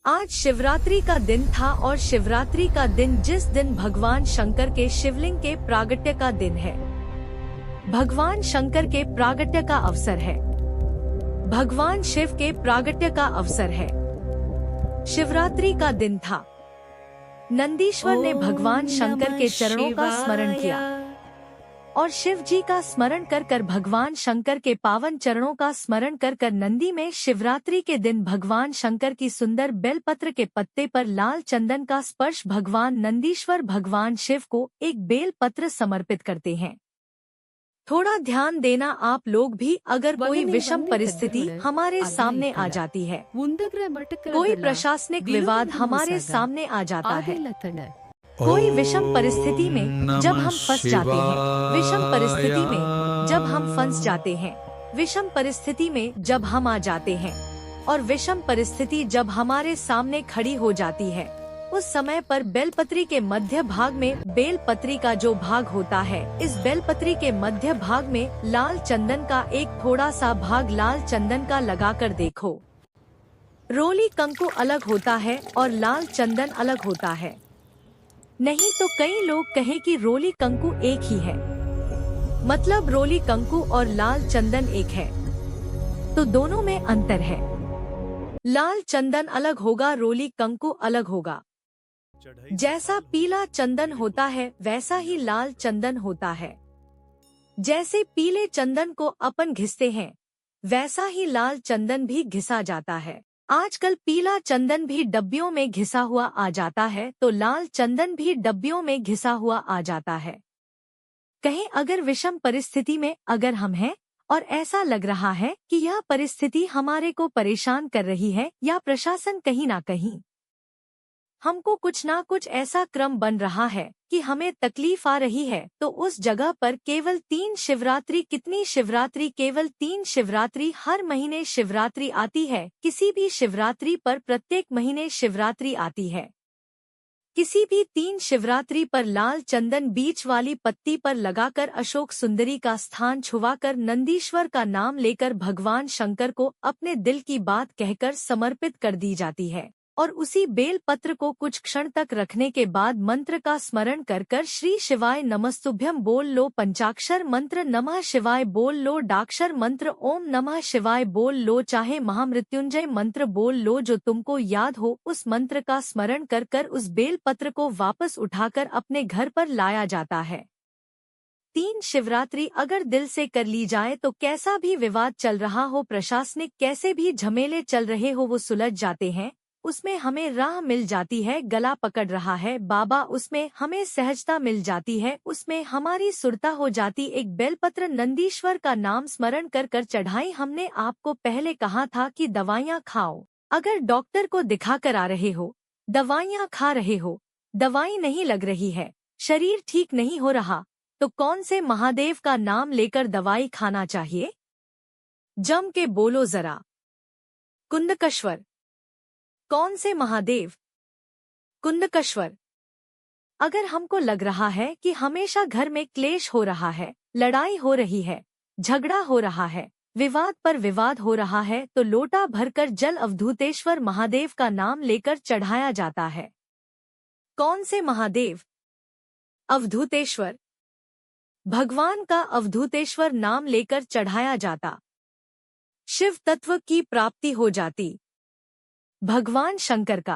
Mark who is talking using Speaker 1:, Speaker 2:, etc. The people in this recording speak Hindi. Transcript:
Speaker 1: आज शिवरात्रि का दिन था और शिवरात्रि का दिन जिस दिन भगवान शंकर के शिवलिंग के प्रागट्य का दिन है। भगवान शंकर के प्रागट्य का अवसर है। भगवान शिव के प्रागट्य का अवसर है। शिवरात्रि का दिन था। नंदीश्वर ने भगवान शंकर के चरणों का स्मरण किया और शिव जी का स्मरण कर कर भगवान शंकर के पावन चरणों का स्मरण कर कर नंदी में शिवरात्रि के दिन भगवान शंकर की सुंदर बेलपत्र के पत्ते पर लाल चंदन का स्पर्श भगवान नंदीश्वर भगवान शिव को एक बेल पत्र समर्पित करते हैं। थोड़ा ध्यान देना आप लोग भी, अगर कोई विषम परिस्थिति हमारे सामने आ जाती है, कोई प्रशासनिक विवाद हमारे सामने आ जाता है, कोई विषम परिस्थिति में जब हम फंस जाते हैं, विषम परिस्थिति में जब हम फंस जाते हैं, विषम परिस्थिति में जब हम आ जाते हैं और विषम परिस्थिति जब हमारे सामने खड़ी हो जाती है, उस समय पर बेलपत्री के मध्य भाग में बेलपत्री का जो भाग होता है, इस बेलपत्री के मध्य भाग में लाल चंदन का एक थोड़ा सा भाग लाल चंदन का लगाकर देखो। रोली कंकु अलग होता है और लाल चंदन अलग होता है। नहीं तो कई लोग कहें कि रोली कंकु एक ही है, मतलब रोली कंकु और लाल चंदन एक है, तो दोनों में अंतर है। लाल चंदन अलग होगा, रोली कंकु अलग होगा। जैसा पीला चंदन होता है वैसा ही लाल चंदन होता है। जैसे पीले चंदन को अपन घिसते हैं वैसा ही लाल चंदन भी घिसा जाता है। आजकल पीला चंदन भी डब्बियों में घिसा हुआ आ जाता है, तो लाल चंदन भी डब्बियों में घिसा हुआ आ जाता है। कहें अगर विषम परिस्थिति में अगर हम हैं और ऐसा लग रहा है कि यह परिस्थिति हमारे को परेशान कर रही है या प्रशासन कहीं ना कहीं हमको कुछ ना कुछ ऐसा क्रम बन रहा है कि हमें तकलीफ आ रही है, तो उस जगह पर केवल 3 शिवरात्रि, कितनी शिवरात्रि, केवल 3 शिवरात्रि, हर महीने शिवरात्रि आती है। किसी भी शिवरात्रि पर प्रत्येक महीने शिवरात्रि आती है। किसी भी 3 शिवरात्रि पर लाल चंदन बीच वाली पत्ती पर लगाकर अशोक सुंदरी का स्थान छुवाकर नंदीश्वर का नाम लेकर भगवान शंकर को अपने दिल की बात कहकर समर्पित कर दी जाती है और उसी बेल पत्र को कुछ क्षण तक रखने के बाद मंत्र का स्मरण कर कर श्री शिवाय नमस्तुभ्यम बोल लो, पंचाक्षर मंत्र नमः शिवाय बोल लो, डाक्षर मंत्र ओम नमः शिवाय बोल लो, चाहे महामृत्युंजय मंत्र बोल लो, जो तुमको याद हो उस मंत्र का स्मरण कर कर उस बेल पत्र को वापस उठाकर अपने घर पर लाया जाता है। 3 शिवरात्रि अगर दिल से कर ली जाए तो कैसा भी विवाद चल रहा हो, प्रशासनिक कैसे भी झमेले चल रहे हो, वो सुलझ जाते हैं। उसमें हमें राह मिल जाती है, गला पकड़ रहा है बाबा, उसमें हमें सहजता मिल जाती है, उसमें हमारी सुरता हो जाती। एक बेलपत्र नंदीश्वर का नाम स्मरण कर कर चढ़ाई। हमने आपको पहले कहा था कि दवाइयाँ खाओ। अगर डॉक्टर को दिखा कर आ रहे हो, दवाइयाँ खा रहे हो, दवाई नहीं लग रही है, शरीर ठीक नहीं हो रहा, तो कौन से महादेव का नाम लेकर दवाई खाना चाहिए? जम के बोलो जरा, कुंदकश्वर। कौन से महादेव? कुंदकश्वर। अगर हमको लग रहा है कि हमेशा घर में क्लेश हो रहा है, लड़ाई हो रही है, झगड़ा हो रहा है, विवाद पर विवाद हो रहा है, तो लोटा भरकर जल अवधूतेश्वर महादेव का नाम लेकर चढ़ाया जाता है। कौन से महादेव? अवधूतेश्वर। भगवान का अवधूतेश्वर नाम लेकर चढ़ाया जाता, शिव तत्व की प्राप्ति हो जाती। भगवान शंकर का